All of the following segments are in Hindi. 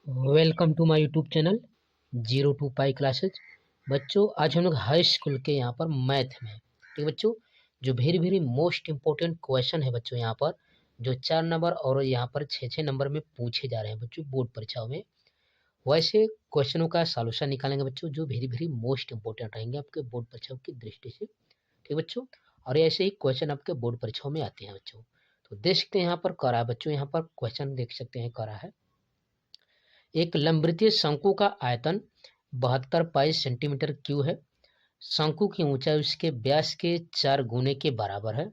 Welcome to my YouTube channel 02 pi classes. बच्चों आज हम लोग हाई स्कूल के यहाँ पर मैथ में ठीक है बच्चों, जो very very most important question है बच्चों, यहाँ पर जो 4 नंबर और यहाँ पर 6 नंबर में पूछे जा रहे हैं बच्चों बोर्ड परीक्षाओं में, वैसे क्वेश्चनों का सॉल्यूशन निकालेंगे बच्चों जो वेरी वेरी मोस्ट इंपॉर्टेंट रहेंगे आपके बोर्ड परीक्षाओं की दृष्टि से। ठीक बच्चों, और ऐसे ही क्वेश्चन आपके बोर्ड परीक्षाओं में आते हैं बच्चों। तो देख सकते हैं यहाँ पर करा है बच्चों, यहाँ पर क्वेश्चन देख सकते हैं करा है। एक लंबवृत्तीय शंकु का आयतन 72 पाई सेंटीमीटर क्यू है। शंकु की ऊंचाई उसके व्यास के 4 गुने के बराबर है।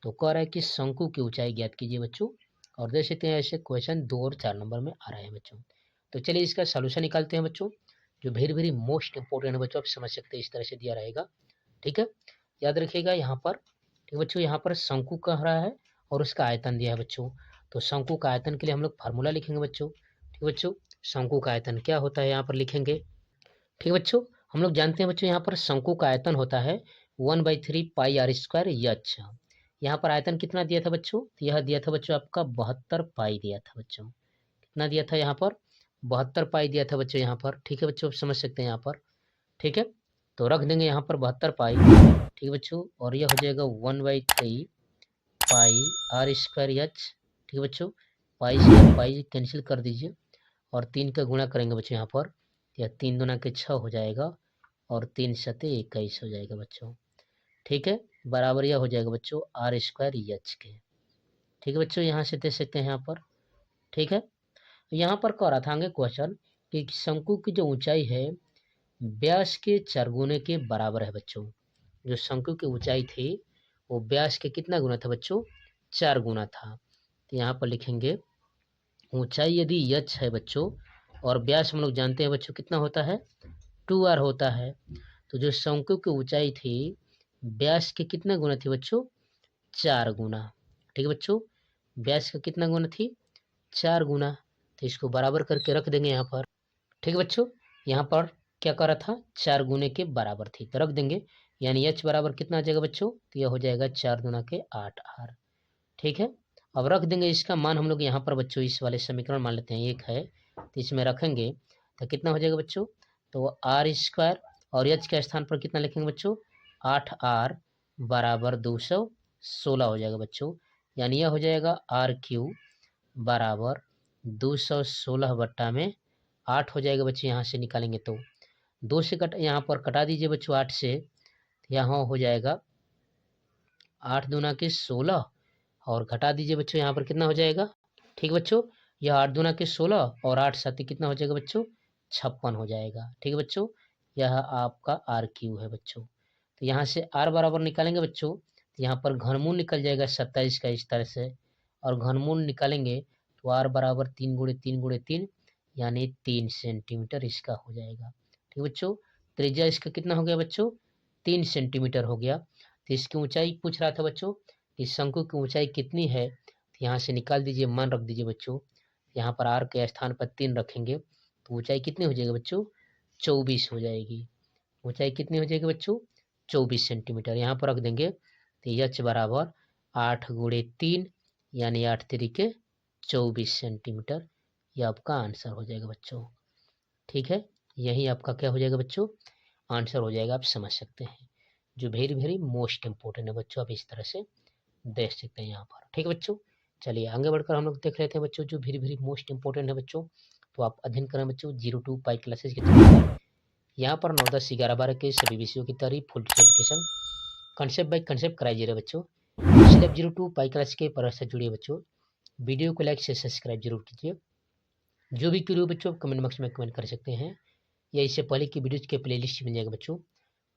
तो कह रहा है कि शंकु की ऊंचाई ज्ञात कीजिए बच्चों। और देख सकते हैं ऐसे क्वेश्चन 2 और 4 नंबर में आ रहे हैं बच्चों। तो चलिए इसका सोल्यूशन निकालते हैं बच्चों, जो वेरी वेरी मोस्ट इंपॉर्टेंट है बच्चों, आप समझ सकते हैं इस तरह से दिया रहेगा। ठीक है, याद रखिएगा यहाँ पर। ठीक बच्चों, यहाँ पर शंकु कह रहा है और उसका आयतन दिया है बच्चों। तो शंकु का आयतन के लिए हम लोग फार्मूला लिखेंगे बच्चों। ठीक बच्चों, शंकु का आयतन क्या होता है यहाँ पर लिखेंगे। ठीक बच्चों, हम लोग जानते हैं बच्चों यहाँ पर शंकु का आयतन होता है 1/3 पाई आर स्क्वायर एच। यहाँ पर आयतन कितना दिया था बच्चों, तो यह दिया था बच्चों आपका 72 पाई दिया था बच्चों। कितना दिया था यहाँ पर, 72 पाई दिया था बच्चों यहाँ पर। ठीक है बच्चों, आप समझ सकते हैं यहाँ पर। ठीक है, तो रख देंगे यहाँ पर 72 पाई। ठीक बच्चों, और यह हो जाएगा 1/3 पाई आर स्क्वायर एच। ठीक बच्चों, पाई से पाई कैंसिल कर दीजिए और 3 का गुणा करेंगे बच्चों यहाँ पर, यह 3 दूना के 6 हो जाएगा और 3 सते 21 हो जाएगा बच्चों। ठीक है, बराबर यह हो जाएगा बच्चों आर स्क्वायर एच के। ठीक है बच्चों, यहाँ से दे सकते हैं यहाँ पर। ठीक है, यहाँ पर कह रहा था आगे क्वेश्चन कि शंकु की जो ऊंचाई है व्यास के 4 गुने के बराबर है बच्चों। जो शंकु की ऊंचाई थी वो व्यास के कितना गुना था बच्चों, 4 गुना था। तो यहाँ पर लिखेंगे ऊंचाई यदि एच है बच्चों और व्यास हम लोग जानते हैं बच्चों कितना होता है 2r होता है। तो जो शंकु की ऊंचाई थी व्यास के कितना गुना थी बच्चों, 4 गुना। ठीक है बच्चों, व्यास का कितना गुना थी, 4 गुना। तो इसको बराबर करके रख देंगे यहाँ पर। ठीक है बच्चों, यहाँ पर क्या कर रहा था, 4 गुने के बराबर थी तो रख देंगे, यानी h बराबर कितना आ जाएगा बच्चों, तो यह हो जाएगा 4 दूना के 8r। ठीक है, अब रख देंगे इसका मान हम लोग यहाँ पर बच्चों, इस वाले समीकरण मान लेते हैं 1 है तो इसमें रखेंगे तो कितना हो जाएगा बच्चों, तो आर स्क्वायर और एच के स्थान पर कितना लिखेंगे बच्चों, 8r बराबर 216 हो जाएगा बच्चों। यानी यह हो जाएगा आर क्यू बराबर 216 बट्टा में 8 हो जाएगा बच्चों। यहाँ से निकालेंगे तो 2 से कट यहाँ पर कटा दीजिए बच्चों 8 से, यहाँ हो जाएगा 8 दूना के 16 और घटा दीजिए बच्चों यहाँ पर कितना हो जाएगा। ठीक बच्चों, यह 8 दूना के 16 और 8 साथी कितना हो जाएगा बच्चों, 56 हो जाएगा। ठीक है बच्चों, यह आपका आर क्यू है बच्चों। तो यहाँ से आर बराबर निकालेंगे बच्चों, तो यहाँ पर घनमूल निकल जाएगा 27 का इस तरह से, और घनमूल निकालेंगे तो आर बराबर 3 गुणे 3 गुणे 3 यानी 3 सेंटीमीटर इसका हो जाएगा। ठीक बच्चों, त्रिज्या इसका कितना हो गया बच्चों, 3 सेंटीमीटर हो गया। तो इसकी ऊंचाई पूछ रहा था बच्चों कि शंकु की ऊंचाई कितनी है, तो यहाँ से निकाल दीजिए, मान रख दीजिए बच्चों। यहाँ पर आर के स्थान पर 3 रखेंगे तो ऊंचाई कितनी हो जाएगी बच्चों, 24 हो जाएगी। ऊंचाई कितनी हो जाएगी बच्चों, 24 सेंटीमीटर। यहाँ पर रख देंगे तो एच बराबर 8 गुणे 3 यानी 8 तरीके 24 सेंटीमीटर। यह आपका आंसर हो जाएगा बच्चों। ठीक है, यही आपका क्या हो जाएगा बच्चों, आंसर हो जाएगा। आप समझ सकते हैं, जो वेरी वेरी मोस्ट इंपॉर्टेंट है बच्चों, आप इस तरह से देख सकते हैं यहाँ पर। ठीक है बच्चों, चलिए आगे बढ़कर हम लोग देख लेते हैं बच्चों जो वेरी वेरी मोस्ट इंपॉर्टेंट है बच्चों। तो आप अध्ययन करें बच्चों 02 पाई क्लासेज के चैनल पर। यहाँ पर 9, 10, 11, 12 के सभी विषयों की तैयारी full education concept by concept कराई जा रही है बच्चों। इसलिए आप 02 पाई क्लास के पर से जुड़िए बच्चों। वीडियो को लाइक से सब्सक्राइब जरूर कीजिए। जो भी क्यूरी हो बच्चों कमेंट बॉक्स में कमेंट कर सकते हैं, या इससे पहले की वीडियोज के प्लेलिस्ट मिल जाएगा बच्चों,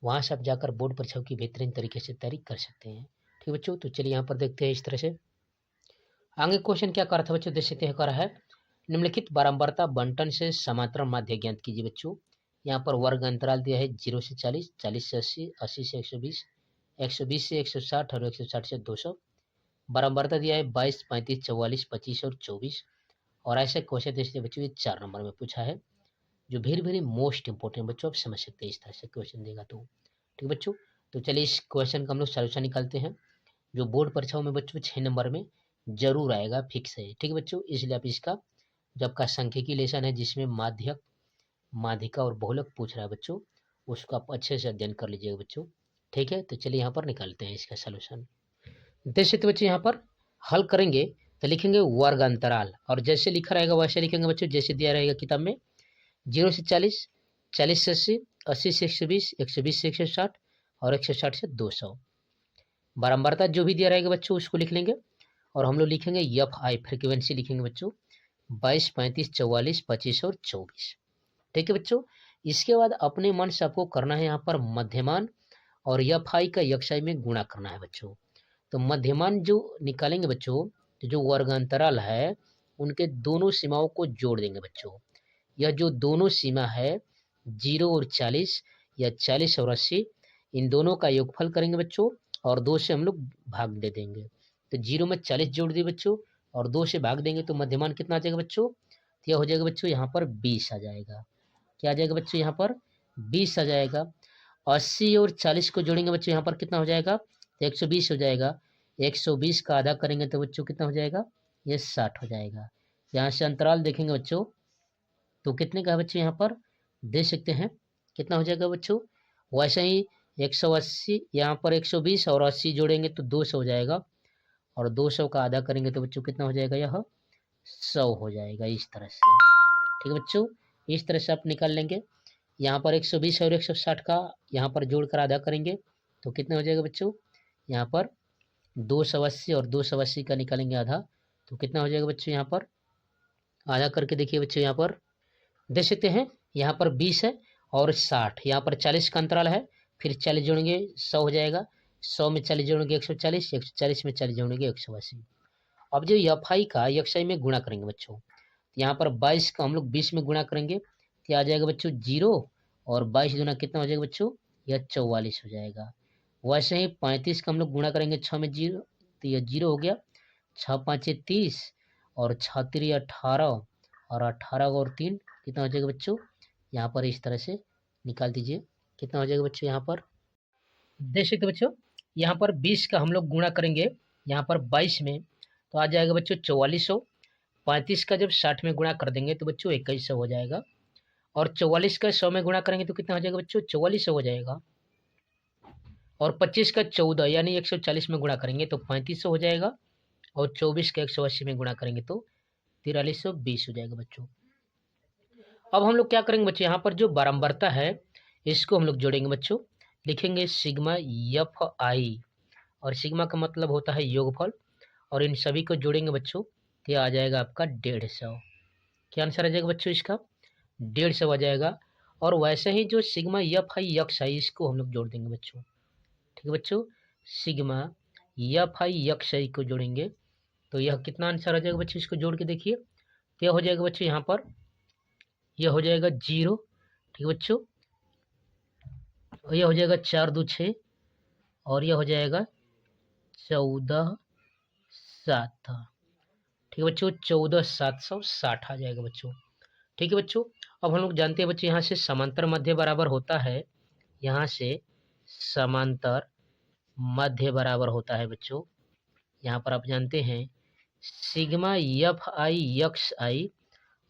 वहाँ से आप जाकर बोर्ड परीक्षाओं की बेहतरीन तरीके से तैयारी कर सकते हैं। ठीक बच्चों, तो चलिए यहाँ पर देखते हैं इस तरह से आगे क्वेश्चन क्या कर रहा था बच्चों, देख सकते हैं कर रहा है निम्नलिखित बारंबारता बंटन से समांतर माध्य ज्ञात कीजिए बच्चों। यहाँ पर वर्ग अंतराल दिया है 0 से 40, 40 से 80, 80 से 120, 120 से 160 और 160 से 200। बारंबारता दिया है 22, 35, 44, 25 और 24। और ऐसे क्वेश्चन देखते बच्चों, ये 4 नंबर में पूछा है, जो वेरी वेरी मोस्ट इंपॉर्टेंट बच्चों, आप समझ सकते हैं इस तरह से क्वेश्चन देगा तो। ठीक बच्चों, तो चलिए इस क्वेश्चन का हम लोग सॉल्यूशन निकालते हैं, जो बोर्ड परीक्षाओं में बच्चों 6 नंबर में जरूर आएगा, फिक्स है। ठीक है बच्चों, इसलिए आप इसका जो आपका सांख्यिकी लेसन है जिसमें माध्यक, माध्यिका और बहुलक पूछ रहा है बच्चों, उसको आप अच्छे से अध्ययन कर लीजिएगा बच्चों। ठीक है, तो चलिए यहाँ पर निकालते हैं इसका सलूशन। जैसे तो बच्चों यहाँ पर हल करेंगे तो लिखेंगे वर्ग अंतराल, और जैसे लिखा रहेगा वैसे लिखेंगे बच्चों, जैसे दिया रहेगा किताब में 0 से 40, 40 से 80, 80 से 120, 120 से 160 और 160 से 200। बारंबारता जो भी दिया रहेगा बच्चों उसको लिख लेंगे, और हम लोग लिखेंगे एफ आई फ्रिक्वेंसी लिखेंगे बच्चों 22, 35, 44, 25 और 24। ठीक है बच्चों, इसके बाद अपने मन से आपको करना है यहाँ पर मध्यमान और एफ आई का यक्षाई में गुणा करना है बच्चों। तो मध्यमान जो निकालेंगे बच्चों, तो जो वर्गांतराल है उनके दोनों सीमाओं को जोड़ देंगे बच्चों। यह जो दोनों सीमा है 0 और 40 या 40 और 80, इन दोनों का योगफल करेंगे बच्चों और 2 से हम लोग भाग दे देंगे। तो 0 में 40 जोड़ दिए बच्चों और 2 से भाग देंगे तो मध्यमान कितना आ जाएगा बच्चों, तो यह हो जाएगा बच्चों यहाँ पर 20 आ जाएगा। क्या आ जाएगा बच्चों यहाँ पर 20 आ जाएगा। 80 और 40 को जोड़ेंगे बच्चों यहाँ पर कितना हो जाएगा, तो 120 हो जाएगा। 120 का आधा करेंगे तो बच्चों कितना हो जाएगा, ये 60 हो जाएगा। यहाँ से अंतराल देखेंगे बच्चों तो कितने का है बच्चों यहाँ पर दे सकते हैं, कितना हो जाएगा बच्चों, वैसे ही 180 यहाँ पर 120 और 80 जोड़ेंगे तो 200 हो जाएगा, और 200 का आधा करेंगे तो बच्चों कितना हो जाएगा, यह 100 हो जाएगा। इस तरह से ठीक है बच्चों, इस तरह से आप निकाल लेंगे। यहाँ पर 120 और 160 का यहाँ पर जोड़कर आधा करेंगे तो कितना हो जाएगा बच्चों, यहाँ पर 280 और 280 का निकालेंगे आधा तो कितना हो जाएगा बच्चों, यहाँ पर आधा करके देखिए बच्चों, यहाँ पर देख सकते हैं यहाँ पर 20 है और 60, यहाँ पर 40 का अंतराल है, फिर 40 जोड़ेंगे 100 हो जाएगा, 100 में 40 जोड़ेंगे 140, 140 में 40 जोड़ेंगे 180। अब जो एफ का यक्षाई में गुणा करेंगे बच्चों, यहाँ पर 22 का हम लोग 20 में गुणा करेंगे तो आ जाएगा बच्चों 0, और 22 गुना कितना हो जाएगा बच्चों, यह 44 हो जाएगा। वैसे ही 35 का हम लोग गुणा करेंगे 6 में 0 तो यह 0 हो गया, 6 5 30 और 6 3 18 और 18 और 3 कितना हो जाएगा बच्चों, यहाँ पर इस तरह से निकाल दीजिए कितना हो जाएगा बच्चों। यहाँ पर देख सकते बच्चों, यहाँ पर 20 का हम लोग गुणा करेंगे यहाँ पर 22 में तो आ जाएगा बच्चों 4400। 35 का जब 60 में गुणा कर देंगे तो बच्चों 2100 हो जाएगा, और 44 का 100 में गुणा करेंगे तो कितना हो जाएगा बच्चों, 4400 हो जाएगा। और 25 का 14 यानी 140 में गुणा करेंगे तो 3500 हो जाएगा, और 24 का 180 में गुणा करेंगे तो 4320 हो जाएगा बच्चों। अब हम लोग क्या करेंगे बच्चों, यहाँ पर जो बारंबारता है इसको हम लोग जोड़ेंगे बच्चों, लिखेंगे सिग्मा एफ आई, और सिग्मा का मतलब होता है योगफल, और इन सभी को जोड़ेंगे बच्चों तो आ जाएगा आपका 150। क्या आंसर आ जाएगा बच्चों इसका, 150 आ जाएगा। और वैसे ही जो सिग्मा एफ आई यक्स आई इसको हम लोग जोड़ देंगे बच्चों। ठीक है बच्चों, सिग्मा एफ आई यक्स आई को जोड़ेंगे तो यह कितना आंसर आ जाएगा बच्चों, इसको जोड़ के देखिए तो यह हो जाएगा बच्चों, यहाँ पर यह हो जाएगा 0। ठीक है बच्चों, और यह हो जाएगा 4 2 6 और यह हो जाएगा 14 7। ठीक है बच्चों, 14760 आ जाएगा बच्चों। ठीक है बच्चों, अब हम लोग जानते हैं बच्चों यहाँ से समांतर मध्य बराबर होता है, यहाँ से समांतर मध्य बराबर होता है बच्चों, यहाँ पर आप जानते हैं सिग्मा एफ आई यक्स आई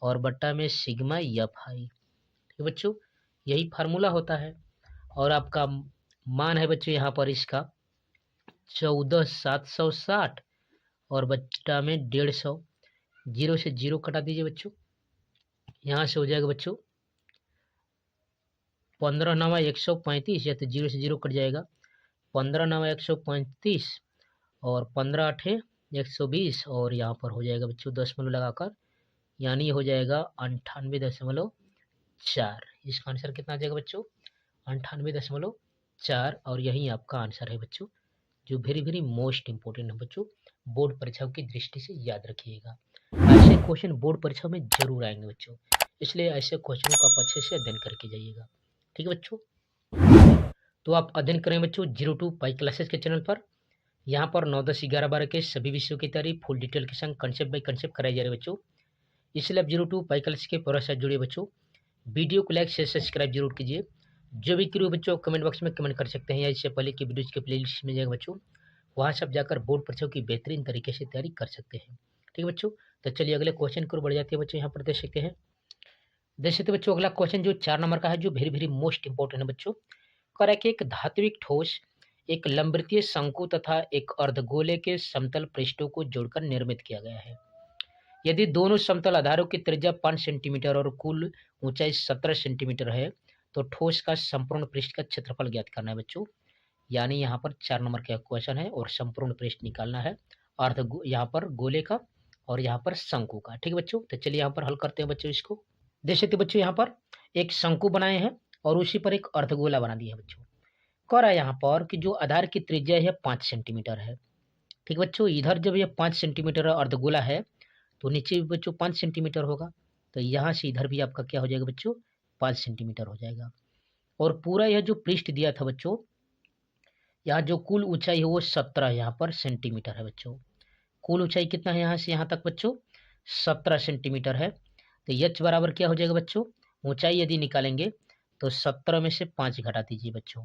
और बट्टा में सिग्मा एफ आई। ठीक है बच्चों, यही फार्मूला होता है, और आपका मान है बच्चों यहाँ पर इसका 14760 और बट्टा में 150। 0 से 0 कटा दीजिए बच्चों, यहाँ से हो जाएगा बच्चों 15 9 135, या तो 0 से 0 कट जाएगा, 15 9 135 और 15 8 120, और यहाँ पर हो जाएगा बच्चों दशमलव लगाकर, यानी हो जाएगा 98.4। इसका आंसर कितना आ जाएगा बच्चों, 98.4, और यही आपका आंसर है बच्चों, जो वेरी वेरी मोस्ट इंपॉर्टेंट है बच्चों, बोर्ड परीक्षाओं की दृष्टि से याद रखिएगा। ऐसे क्वेश्चन बोर्ड परीक्षा में जरूर आएंगे बच्चों, इसलिए ऐसे क्वेश्चनों का आप अच्छे से अध्ययन करके जाइएगा। ठीक है बच्चों, तो आप अध्ययन करें बच्चों 02 पाई क्लासेस के चैनल पर। यहाँ पर 9 10 11 12 के सभी विषयों की तैयारी फुल डिटेल के संग कंसेप्ट बाई कंसेप्ट कराई जा रही है बच्चों, इसलिए आप 02 पाई क्लासेस के पूरा साथ जुड़िए बच्चों। वीडियो को लाइक शेयर सब्सक्राइब जरूर कीजिए। जो भी क्रियो बच्चों कमेंट बॉक्स में कमेंट कर सकते हैं, या इससे पहले की वीडियोज के प्लेलिस्ट में जाएगा बच्चों, वहाँ से आप जाकर बोर्ड परीक्षाओं की बेहतरीन तरीके से तैयारी कर सकते हैं। ठीक है बच्चों, तो चलिए अगले क्वेश्चन की ओर बढ़ जाते हैं बच्चों। यहाँ पर देख सकते बच्चों अगला क्वेश्चन जो 4 नंबर का है, जो वेरी वेरी मोस्ट इंपॉर्टेंट है बच्चों। कह रहा है कि एक धात्विक ठोस एक लंबवृत्तीय शंकु तथा एक अर्धगोले के समतल पृष्ठों को जोड़कर निर्मित किया गया है। यदि दोनों समतल आधारों की त्रिज्या 5 सेंटीमीटर और कुल ऊंचाई 17 सेंटीमीटर है तो ठोस का संपूर्ण पृष्ठ का क्षेत्रफल ज्ञात करना है बच्चों। यानी यहाँ पर 4 नंबर का क्वेश्चन है और संपूर्ण पृष्ठ निकालना है यहाँ पर गोले का और यहाँ पर शंकु का। ठीक है बच्चों, तो चलिए यहाँ पर हल करते हैं बच्चों इसको। देख सकते बच्चों यहाँ पर एक शंकु बनाए हैं और उसी पर एक अर्धगोला बना दिया है बच्चों। कह रहा है यहाँ पर कि जो आधार की त्रिज्या है 5 सेंटीमीटर है। ठीक है बच्चों, इधर जब ये 5 सेंटीमीटर अर्धगोला है तो नीचे भी बच्चों 5 सेंटीमीटर होगा, तो यहाँ से इधर भी आपका क्या हो जाएगा बच्चों, 5 सेंटीमीटर हो जाएगा। और पूरा यह जो पृष्ठ दिया था बच्चों, यहाँ जो कुल ऊंचाई है वो 17 यहाँ पर सेंटीमीटर है बच्चों। कुल ऊंचाई कितना है यहाँ से यहाँ तक बच्चों, 17 सेंटीमीटर है। तो एच बराबर क्या हो जाएगा बच्चों, ऊंचाई यदि निकालेंगे तो 17 में से 5 घटा दीजिए बच्चों,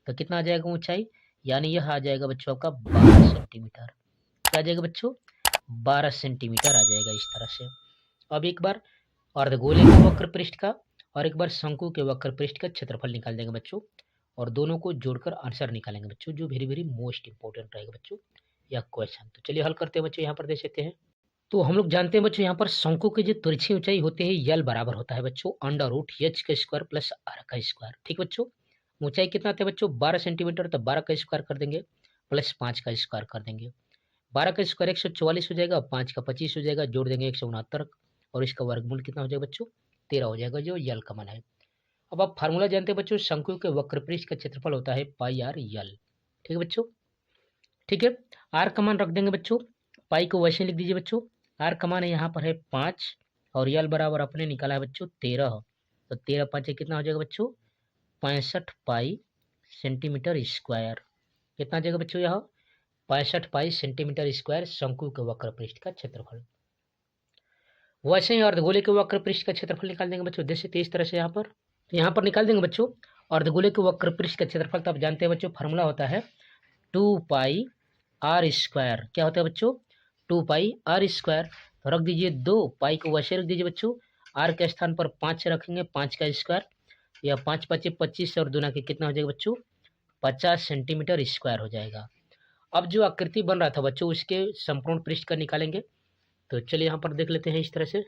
तो कितना आ जाएगा ऊंचाई, यानी यह आ जाएगा बच्चों आपका 12 सेंटीमीटर। क्या आ जाएगा बच्चों, 12 सेंटीमीटर आ जाएगा इस तरह से। अब एक बार अर्धगोले के वक्र पृष्ठ का और एक बार शंकु के वक्र पृष्ठ का क्षेत्रफल निकाल देंगे बच्चों, और दोनों को जोड़कर आंसर निकालेंगे बच्चों, जो वेरी वेरी मोस्ट इंपॉर्टेंट रहेगा बच्चों यह क्वेश्चन। तो चलिए हल करते हैं बच्चों। यहाँ पर देख सकते हैं, तो हम लोग जानते हैं बच्चों यहाँ पर शंकु की जो तिरछी ऊंचाई होती है यल बराबर होता है बच्चों √h का स्क्वायर प्लस r का स्क्वायर। ठीक बच्चों, ऊंचाई कितना था बच्चों, 12 सेंटीमीटर, तो 12 का स्क्वायर कर देंगे प्लस 5 का स्क्वायर कर देंगे। 12 का स्क्वायर 144 हो जाएगा, 5 का 25 हो जाएगा, जोड़ देंगे 169, और इसका वर्गमूल कितना हो जाएगा बच्चों, 13 हो जाएगा, जो यल का मान है। अब आप फार्मूला जानते हैं बच्चों, शंकु के वक्र पृष्ठ का क्षेत्रफल होता है पाई आर यल। ठीक है बच्चों, ठीक है, आर का मान रख देंगे बच्चों, पाई को वैसे लिख दीजिए बच्चों। आर का मान यहाँ पर है 5 और यल बराबर अपने निकाला है बच्चों 13, तो 13 5 कितना हो जाएगा बच्चों, 65 पाई सेंटीमीटर स्क्वायर। कितना आ जाएगा बच्चों, यह 65 पाई सेंटीमीटर स्क्वायर शंकु के वक्र पृष्ठ का क्षेत्रफल। वैसे ही अर्धगोले के वक्र पृष्ठ का क्षेत्रफल निकाल देंगे बच्चों, जैसे इस तरह से यहाँ पर निकाल देंगे बच्चों। अर्धगोले के वक्र पृष्ठ का क्षेत्रफल तो आप जानते हैं बच्चों, फार्मूला होता है 2 पाई आर स्क्वायर। क्या होता है बच्चों, 2 पाई आर स्क्वायर। तो रख दीजिए 2, पाई को वैसे रख दीजिए बच्चों, आर के स्थान पर 5 रखेंगे, 5 का स्क्वायर, या 5 5 25 और दूना के कितना हो जाएगा बच्चों, 50 सेंटीमीटर स्क्वायर हो जाएगा। अब जो आकृति बन रहा था बच्चों उसके संपूर्ण पृष्ठ का निकालेंगे, तो चलिए यहाँ पर देख लेते हैं इस तरह से।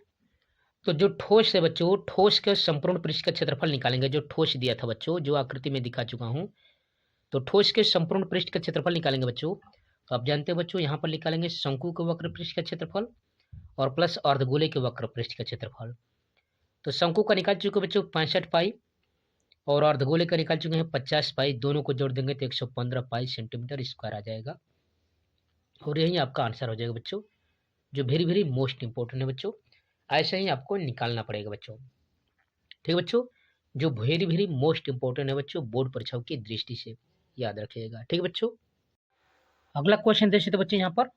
तो जो ठोस है बच्चों, ठोस के संपूर्ण पृष्ठ का क्षेत्रफल निकालेंगे, जो ठोस दिया था बच्चों, जो आकृति में दिखा चुका हूँ, तो ठोस के संपूर्ण पृष्ठ का क्षेत्रफल निकालेंगे बच्चों। तो आप जानते हैं बच्चों, यहाँ पर निकालेंगे शंकु के वक्र पृष्ठ का क्षेत्रफल और प्लस अर्धगोले के वक्र पृष्ठ का क्षेत्रफल। तो शंकु का निकाल चुके बच्चों 65 पाई और अर्धगोले का निकाल चुके हैं 50 पाई, दोनों को जोड़ देंगे तो 115 पाई सेंटीमीटर स्क्वायर आ जाएगा, और यही आपका आंसर हो जाएगा बच्चों, जो वेरी वेरी मोस्ट इंपॉर्टेंट है बच्चों। ऐसे ही आपको निकालना पड़ेगा बच्चों। ठीक है बच्चों, जो वेरी वेरी मोस्ट इंपॉर्टेंट है बच्चों बोर्ड परीक्षाओं की दृष्टि से, याद रखिएगा। ठीक है बच्चों, अगला क्वेश्चन देखिए तो बच्चों यहाँ पर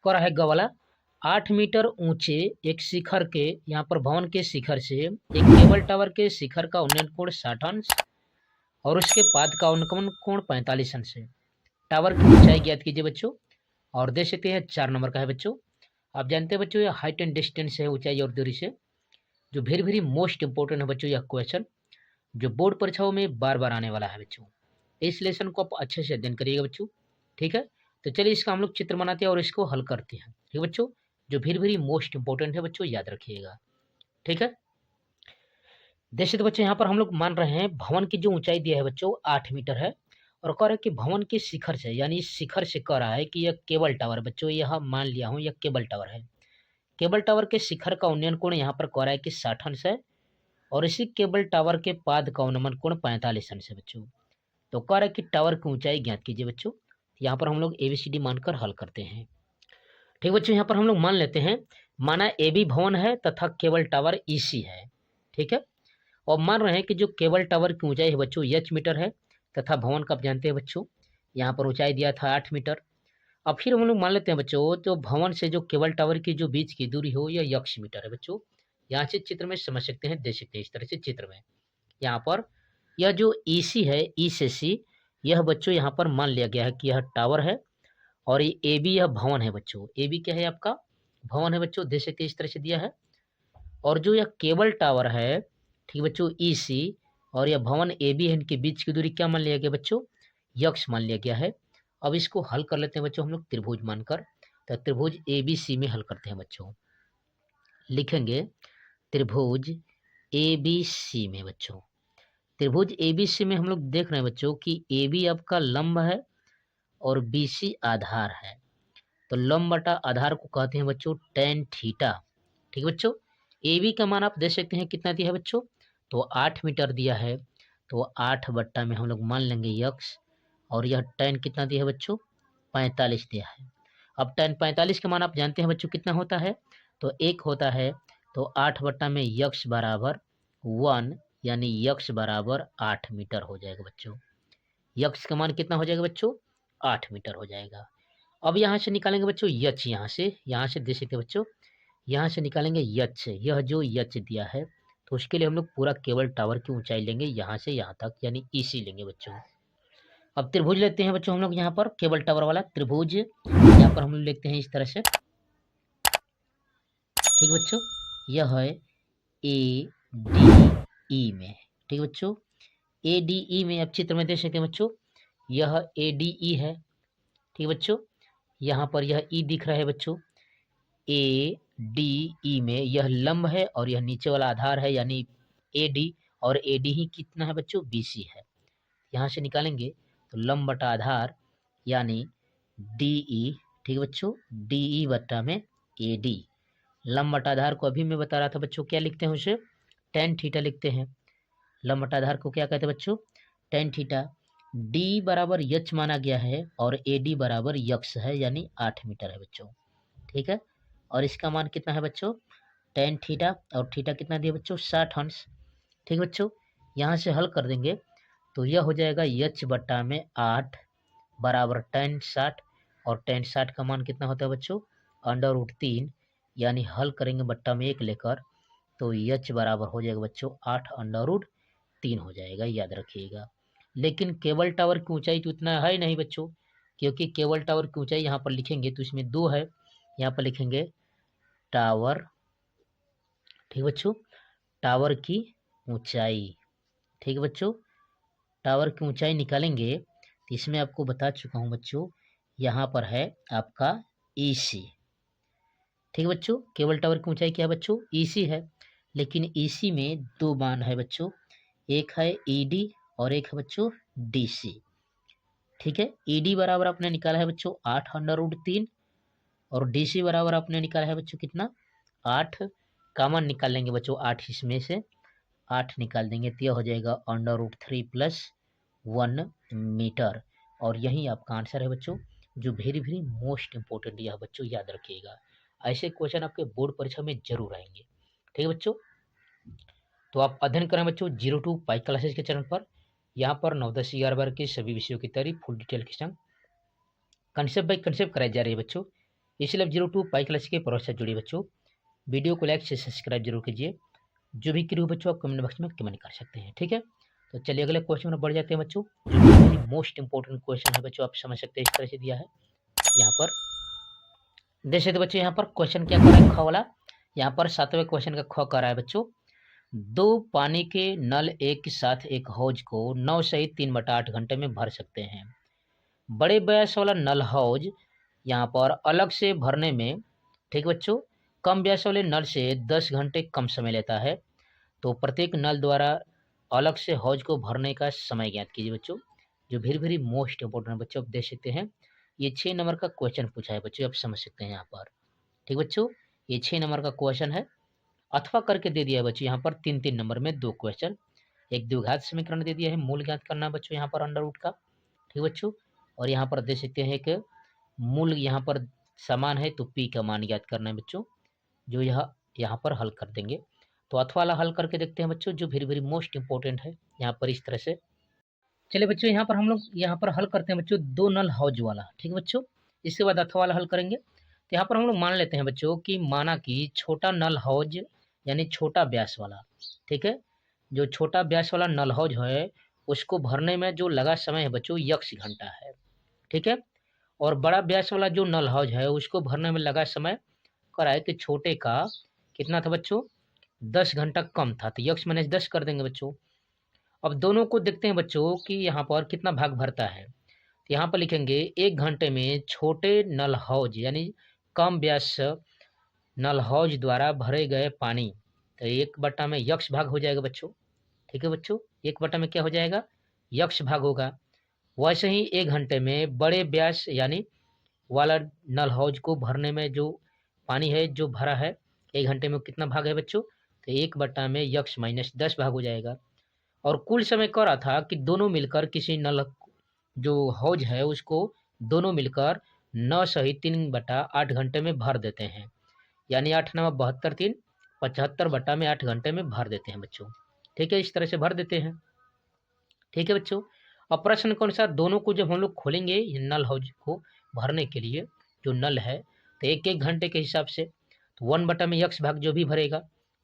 कह रहा है गवाला 8 मीटर ऊंचे एक शिखर के, यहाँ पर भवन के शिखर से एक केबल टावर के शिखर का उन्नयन कोण 60 अंश और उसके पाद का उन्नयन कोण 45 अंश है। टावर की ऊंचाई ज्ञात कीजिए बच्चों, और देख सकते हैं 4 नंबर का है बच्चों। आप जानते हैं बच्चों ये हाइट एंड डिस्टेंस है, ऊंचाई और दूरी से, जो वेरी वेरी मोस्ट इंपॉर्टेंट है बच्चों यह क्वेश्चन, जो बोर्ड परीक्षाओं में बार बार आने वाला है बच्चों। इस लेसन को आप अच्छे से अध्ययन करिएगा बच्चों। ठीक है, तो चलिए इसका हम लोग चित्र बनाते हैं और इसको हल करते हैं। ठीक है बच्चों, जो वेरी वेरी मोस्ट इंपॉर्टेंट है बच्चों, याद रखिएगा। ठीक है, जैसे तो बच्चों यहाँ पर हम लोग मान रहे हैं भवन की जो ऊंचाई दिया है बच्चों 8 मीटर है, और कह रहा है कि भवन के शिखर से, यानी इस शिखर से कह रहा है कि यह केबल टावर बच्चों, यह मान लिया हूँ यह केबल टावर है। केबल टावर के शिखर का उन्नयन कोण यहाँ पर कह रहा है कि 60 अंश है, और इसी केबल टावर के पाद का उन्नयन कोण 45 अंश है बच्चों। तो कह रहा है कि टावर की ऊंचाई ज्ञात कीजिए बच्चों। यहाँ पर हम लोग ABCD मानकर हल करते हैं। ठीक बच्चों, यहाँ पर हम लोग मान लेते हैं, माना AB भवन है तथा केबल टावर EC है। ठीक है, और मान रहे हैं कि जो केबल टावर की ऊंचाई है बच्चों h मीटर है, तथा भवन का आप जानते हैं बच्चों यहाँ पर ऊंचाई दिया था 8 मीटर। अब फिर हम लोग मान लेते हैं बच्चों, तो भवन से जो केबल टावर की जो बीच की दूरी हो यह x मीटर है बच्चों। यहाँ से चित्र में समझ सकते हैं, देख सकते हैं इस तरह से चित्र में। यहाँ पर यह जो EC है, E से C, यह बच्चों यहाँ पर मान लिया गया है कि यह टावर है, और ये AB यह भवन है बच्चों। AB क्या है आपका भवन है बच्चों, देख सकते हैं इस तरह से दिया है। और जो यह केबल टावर है, ठीक है बच्चों, ईसी और यह भवन एबी है, इनके बीच की दूरी क्या मान लिया गया बच्चों, यक्स मान लिया गया है। अब इसको हल कर लेते हैं बच्चों हम लोग त्रिभुज मानकर। तो त्रिभुज एबीसी में हल करते हैं बच्चों। लिखेंगे त्रिभुज एबीसी में बच्चों। त्रिभुज एबीसी में हम लोग देख रहे हैं बच्चों कि एबी आपका लंब है और बीसी आधार है। तो लंब बटा आधार को कहते हैं बच्चों tan थीटा। ठीक है बच्चों, ए बी का मान आप देख सकते हैं कितना दिया है बच्चों, तो 8 मीटर दिया है। तो 8 बट्टा में हम लोग मान लेंगे यक्स, और यह tan कितना दिया है बच्चों, 45 दिया है। अब tan 45 का मान आप जानते हैं बच्चों कितना होता है, तो 1 होता है। तो 8 बट्टा में यक्स बराबर 1, यानी यक्स बराबर 8 मीटर हो जाएगा बच्चों। यक्स का मान कितना हो जाएगा बच्चों, 8 मीटर हो जाएगा। अब यहाँ से निकालेंगे बच्चों यच, यहाँ से देख सकते हैं बच्चों, यहाँ से निकालेंगे यच। यह जो यच दिया है, तो उसके लिए हम लोग पूरा केबल टावर की ऊंचाई लेंगे यहाँ से यहाँ तक, यानी ईसी लेंगे बच्चों। अब त्रिभुज लेते हैं बच्चों हम लोग, यहाँ पर केबल टावर वाला त्रिभुज यहाँ पर हम लोग लिखते हैं इस तरह से। ठीक बच्चों, यह है ए डी ई में। ठीक बच्चों, ए डी ई में अब चित्र में देख सकते हैं बच्चों, यह ए डी ई है। ठीक बच्चों, यहाँ पर यह ई दिख रहा है बच्चों, ए डी ई में यह लंब है और यह नीचे वाला आधार है, यानी ए डी, और ए डी ही कितना है बच्चों, बीसी है। यहाँ से निकालेंगे तो लंब बटा आधार यानी डी ई। ठीक बच्चों, डी ई बट्टा में ए डी। लंब बटा आधार को अभी मैं बता रहा था बच्चों, क्या लिखते हैं उसे, tan थीटा लिखते हैं। लंब बटा आधार को क्या कहते हैं बच्चों, tan थीटा। डी बराबर यच माना गया है और ए डी बराबर यक्स है, यानी 8 मीटर है बच्चों। ठीक है, और इसका मान कितना है बच्चों, tan थीटा, और थीटा कितना दिया बच्चों, 60 अंश। ठीक बच्चों, यहाँ से हल कर देंगे तो यह हो जाएगा यच बट्टा में 8 बराबर tan 60, और tan 60 का मान कितना होता है बच्चों, √3, यानी हल करेंगे बट्टा में 1 लेकर, तो यच बराबर हो जाएगा बच्चों 8√3 हो जाएगा, याद रखिएगा। लेकिन केबल टावर की ऊंचाई तो इतना है नहीं बच्चों, क्योंकि केबल टावर की ऊंचाई यहाँ पर लिखेंगे तो इसमें 2 है, यहाँ पर लिखेंगे टावर। ठीक बच्चों, टावर की ऊंचाई। ठीक बच्चों, टावर की ऊंचाई निकालेंगे तो इसमें आपको बता चुका हूं बच्चों, यहाँ पर है आपका ईसी। ठीक बच्चों, केबल टावर की ऊंचाई क्या है बच्चों, ईसी है। लेकिन ईसी में 2 मान है बच्चों, एक है ईडी और एक है बच्चों डीसी। ठीक है, ईडी बराबर आपने निकाला है बच्चों 8√3, और डीसी बराबर आपने निकाला है बच्चों कितना, 8। कॉमन निकाल लेंगे बच्चों 8, इसमें से 8 निकाल देंगे तो यह हो जाएगा √3 + 1 मीटर। और यही आपका आंसर है बच्चों, जो वेरी वेरी मोस्ट इंपॉर्टेंट यह बच्चों याद रखिएगा। ऐसे क्वेश्चन आपके बोर्ड परीक्षा में जरूर आएंगे। ठीक है बच्चों, तो आप अध्ययन करें बच्चों 02 पाई क्लासेज के चैनल पर। यहाँ पर 9, 10, 11 बार के सभी विषयों की तैयारी फुल डिटेल के संग कंसेप्ट बाई कंसेप्ट कराई जा रही है बच्चों। इसलिए 02 पाई क्लास के प्रोसेस से जुड़िए बच्चों। वीडियो को लाइक से सब्सक्राइब जरूर कीजिए। जो भी क्रियो बच्चों आप कमेंट बॉक्स में कमेंट कर सकते हैं। ठीक है, तो चलिए अगले क्वेश्चन में बढ़ जाते हैं बच्चों, जो मोस्ट इंपॉर्टेंट क्वेश्चन है बच्चों, आप समझ सकते हैं इस तरह से दिया है। यहाँ पर देख सकते बच्चों, यहाँ पर क्वेश्चन क्या कर रहा है, ख वाला। यहाँ पर 7वें क्वेश्चन का ख कर रहा है बच्चों, 2 पानी के नल एक साथ एक हौज को 9 सहित 3/8 घंटे में भर सकते हैं। बड़े व्यास वाला नल हौज यहाँ पर अलग से भरने में, ठीक बच्चों, कम व्यास वाले नल से 10 घंटे कम समय लेता है। तो प्रत्येक नल द्वारा अलग से हौज को भरने का समय ज्ञात कीजिए बच्चों, जो वेरी वेरी मोस्ट इंपोर्टेंट बच्चों आप देख सकते हैं। ये 6 नंबर का क्वेश्चन पूछा है बच्चों, आप समझ सकते हैं यहाँ पर। ठीक बच्चों, ये 6 नंबर का क्वेश्चन है, अथवा करके दे दिया है बच्चों। यहाँ पर 3-3 नंबर में 2 क्वेश्चन, एक द्विघात समीकरण दे दिया है, मूल ज्ञात करना बच्चों यहाँ पर अंडर रूट का। ठीक बच्चों, और यहाँ पर देख सकते हैं कि मूल यहाँ पर समान है, तो पी का मान ज्ञात करना है बच्चों, जो यह यहाँ पर हल कर देंगे। तो अथवा वाला हल करके देखते हैं बच्चों, जो वेरी वेरी मोस्ट इंपॉर्टेंट है यहाँ पर इस तरह से। चलिए बच्चों, यहाँ पर हम लोग यहाँ पर हल करते हैं बच्चों 2 नल हौज वाला। ठीक है बच्चों, इसके बाद अथवा वाला हल करेंगे। तो यहाँ पर हम लोग मान लेते हैं बच्चों कि माना कि छोटा नल हौज यानी छोटा व्यास वाला, ठीक है, जो छोटा व्यास वाला नल हौज है उसको भरने में जो लगा समय है बच्चों यक्स घंटा है। ठीक है, और बड़ा व्यास वाला जो नल हौज है उसको भरने में लगा समय रहा है कि छोटे का कितना था बच्चों, 10 घंटा कम था, तो यक्स माइनस 10 कर देंगे बच्चों। अब दोनों को देखते हैं बच्चों कि यहाँ पर कितना भाग भरता है। तो यहाँ पर लिखेंगे 1 घंटे में छोटे नल हौज यानी कम व्यास नल हौज द्वारा भरे गए पानी, तो 1/में यक्स भाग हो जाएगा बच्चों। ठीक है बच्चों, 1/में क्या हो जाएगा, यक्स भाग होगा। वैसे ही 1 घंटे में बड़े व्यास यानी वाला नल हौज को भरने में जो पानी है जो भरा है 1 घंटे में कितना भाग है बच्चों, तो 1/में यक्स माइनस 10 भाग हो जाएगा। और कुल समय कह रहा था कि दोनों मिलकर किसी नल जो हौज है उसको दोनों मिलकर 9 सहित 3/8 घंटे में भर देते हैं, यानी 8×9 = 72, 3 75/में 8 घंटे में भर देते हैं बच्चों। ठीक है, इस तरह से भर देते हैं। ठीक है बच्चों, अब प्रश्न के अनुसार दोनों को जब हम लोग खोलेंगे नल हौज को भरने के लिए जो नल है, तो 1-1 घंटे के हिसाब से, तो 1/में यक्स भाग जो भी भरेगा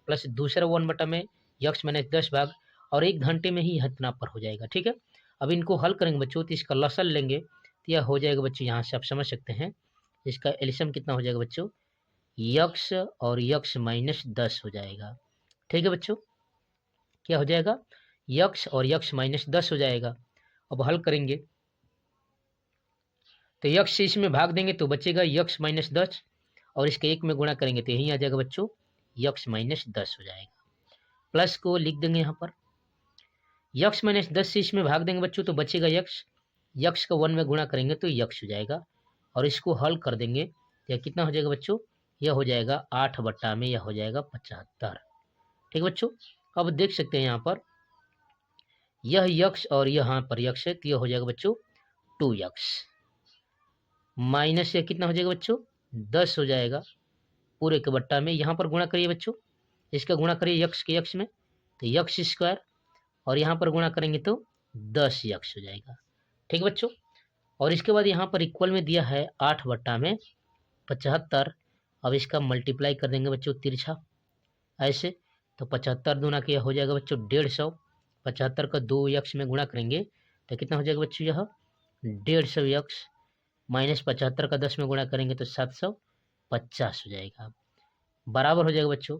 प्लस दूसरा 1/में यक्स माइनस 10 भाग, और 1 घंटे में ही इतना पर हो जाएगा। ठीक है, अब इनको हल करेंगे बच्चों तो इसका लसन लेंगे तो यह हो जाएगा बच्चों, यहाँ से आप समझ सकते हैं इसका एल्सियम कितना हो जाएगा बच्चों, यक्स और यक्स माइनस 10 हो जाएगा। ठीक है बच्चों, क्या हो जाएगा, यक्स और यक्स माइनस 10 हो जाएगा। अब हल करेंगे तो यक्स से इसमें भाग देंगे तो बचेगा यक्स माइनस 10, और इसके 1 में गुणा करेंगे तो यही आ जाएगा बच्चों, यक्स माइनस 10 हो जाएगा। प्लस को लिख देंगे यहाँ पर, यक्स माइनस 10 से इसमें भाग देंगे बच्चों तो बचेगा यक्स, यक्स का 1 में गुणा करेंगे तो यक्स हो जाएगा, और इसको हल कर देंगे तो कितना हो जाएगा बच्चों, यह हो जाएगा 8/में यह हो जाएगा 75। ठीक बच्चों, अब देख सकते हैं यहाँ पर यह यक्स और यहाँ पर यक्स है तो यह हो जाएगा बच्चों 2x, माइनस यह कितना हो जाएगा बच्चों, 10 हो जाएगा पूरे के बट्टा में। यहाँ पर गुणा करिए बच्चों, इसका गुणा करिए यक्स के यक्स में तो यक्स स्क्वायर, और यहाँ पर गुणा करेंगे तो 10x हो जाएगा। ठीक बच्चों, और इसके बाद यहाँ पर इक्वल में दिया है 8/में 75। अब इसका मल्टीप्लाई कर देंगे बच्चों तिरछा ऐसे, तो 75 दूना के हो जाएगा बच्चों 150, 75 का 2x में गुणा करेंगे तो कितना हो जाएगा बच्चों, यह 150x माइनस 75 का 10 में गुणा करेंगे तो 750 हो जाएगा, बराबर हो जाएगा बच्चों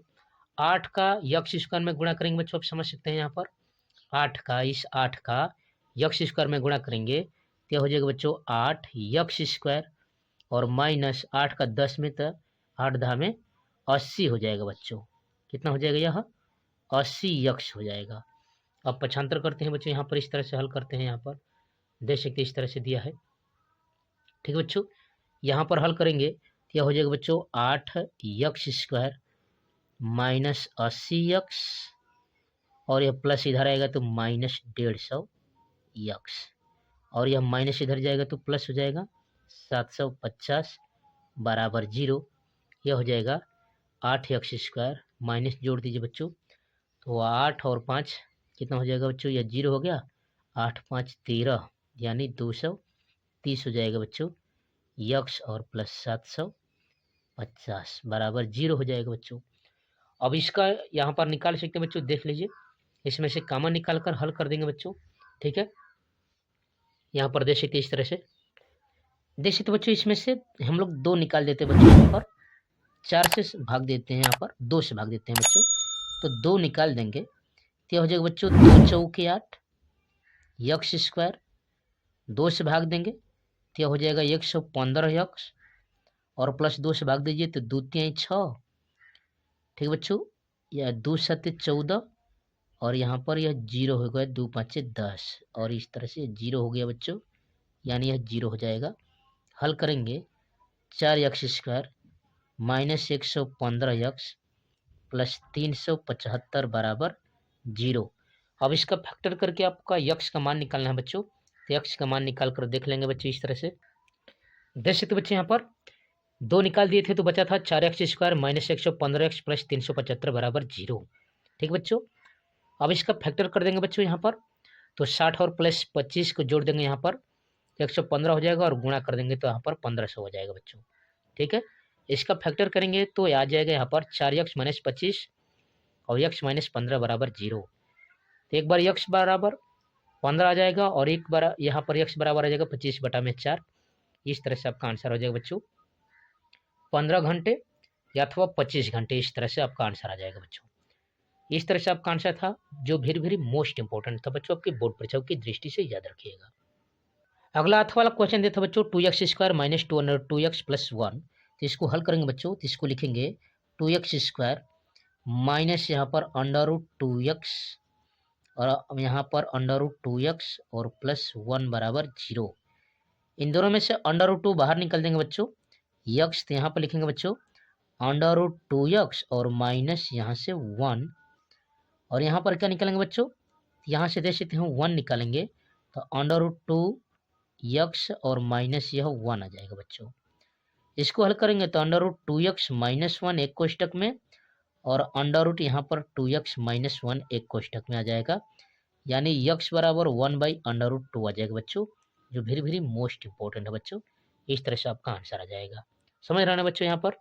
8 का यक्स स्क्वायर में गुणा करेंगे बच्चों, आप समझ सकते हैं यहाँ पर 8 का यक्स स्क्वायर में गुणा करेंगे तो हो जाएगा बच्चों 8 यक्स स्क्वायर, और माइनस 8 का 10 में तो 8×10 में 80 हो जाएगा बच्चों, कितना हो जाएगा, यह 80 यक्स हो जाएगा। अब पक्षांतर करते हैं बच्चों, यहाँ पर इस तरह से हल करते हैं, यहाँ पर देख सकते हैं इस तरह से दिया है। ठीक है बच्चों, यहाँ पर हल करेंगे तो यह हो जाएगा बच्चों 8 यक्स स्क्वायर माइनस 80 यक्स, और यह प्लस इधर आएगा तो माइनस 150 यक्स, और यह माइनस इधर जाएगा तो प्लस हो जाएगा 750 बराबर 0। यह हो जाएगा 8 यक्स स्क्वायर, माइनस जोड़ दीजिए बच्चों तो 8 और 5 कितना हो जाएगा बच्चों, यह 0 हो गया, 8×5 = 13 यानी 230 हो जाएगा बच्चों यक्स, और प्लस 750 बराबर 0 हो जाएगा बच्चों। अब इसका यहाँ पर निकाल सकते हैं बच्चों, देख लीजिए इसमें से कॉमन निकाल कर हल कर देंगे बच्चों। ठीक है, यहाँ पर देख सकते इस तरह से देख सकते बच्चों, इसमें से हम लोग 2 निकाल देते हैं बच्चों, यहाँ पर 4 से भाग देते हैं, यहाँ पर 2 से भाग देते हैं बच्चों, तो 2 निकाल देंगे तो हो जाएगा बच्चों 2 चौके 8 यक्स स्क्वायर, 2 से भाग देंगे तो हो जाएगा 115 यक्स, और प्लस 2 से भाग दीजिए तो 2 × 6। ठीक है बच्चों, यह 2 × 7 = 14, और यहाँ पर यह 0 हो गया, 2 × 5 = 10, और इस तरह से 0 हो गया बच्चों, यानी यह 0 हो जाएगा। हल करेंगे 4 x square minus 115 x plus 375 बराबर 0। अब इसका फैक्टर करके आपका यक्स का मान निकालना है बच्चों, तो यक्स का मान निकाल कर देख लेंगे बच्चों इस तरह से। देख सकते बच्चे यहाँ पर 2 निकाल दिए थे तो बचा था 4 x square minus 115 x plus 375 बराबर 0। ठीक बच्चों, अब इसका फैक्टर कर देंगे बच्चों यहाँ पर, तो 60 और प्लस 25 को जोड़ देंगे यहाँ पर 115 हो जाएगा, और गुणा कर देंगे तो यहाँ पर 1500 हो जाएगा बच्चों। ठीक है, इसका फैक्टर करेंगे तो आ जाएगा यहाँ पर 4x माइनस 25 और x माइनस 15 बराबर 0। तो एक बार x बराबर 15 आ जाएगा, और एक बार यहाँ पर x बराबर आ जाएगा 25/4। इस तरह से आपका आंसर हो जाएगा बच्चों 15 घंटे या अथवा 25 घंटे, इस तरह से आपका आंसर आ जाएगा बच्चों। इस तरह से आपका आंसर था, जो वेरी वेरी मोस्ट इंपॉर्टेंट था बच्चों, आपकी बोर्ड परीक्षाओं की दृष्टि से याद रखिएगा। अगला अथवा वाला क्वेश्चन देता बच्चों 2x² माइनस 2x प्लस 1। तो इसको हल करेंगे बच्चों, तो इसको लिखेंगे 2x² माइनस यहाँ पर √2x और यहाँ पर √2x और प्लस 1 बराबर 0। इन दोनों में से √2 बाहर निकल देंगे बच्चों, यक्स तो यहाँ पर लिखेंगे बच्चों √2x और माइनस यहाँ से 1, और यहाँ पर क्या निकालेंगे बच्चों, यहाँ से देख सकते हैं 1 निकालेंगे तो √2x और माइनस यह 1 आ जाएगा बच्चों। इसको हल करेंगे तो √2x माइनस 1 एक कोष्टक में और √ यहाँ पर 2x माइनस 1 एक कोष्टक में आ जाएगा, यानी x बराबर 1/√2 आ जाएगा बच्चों, जो वेरी वेरी मोस्ट इंपॉर्टेंट है बच्चों। इस तरह से आपका आंसर आ जाएगा। समझ रहे हैं बच्चों यहाँ पर।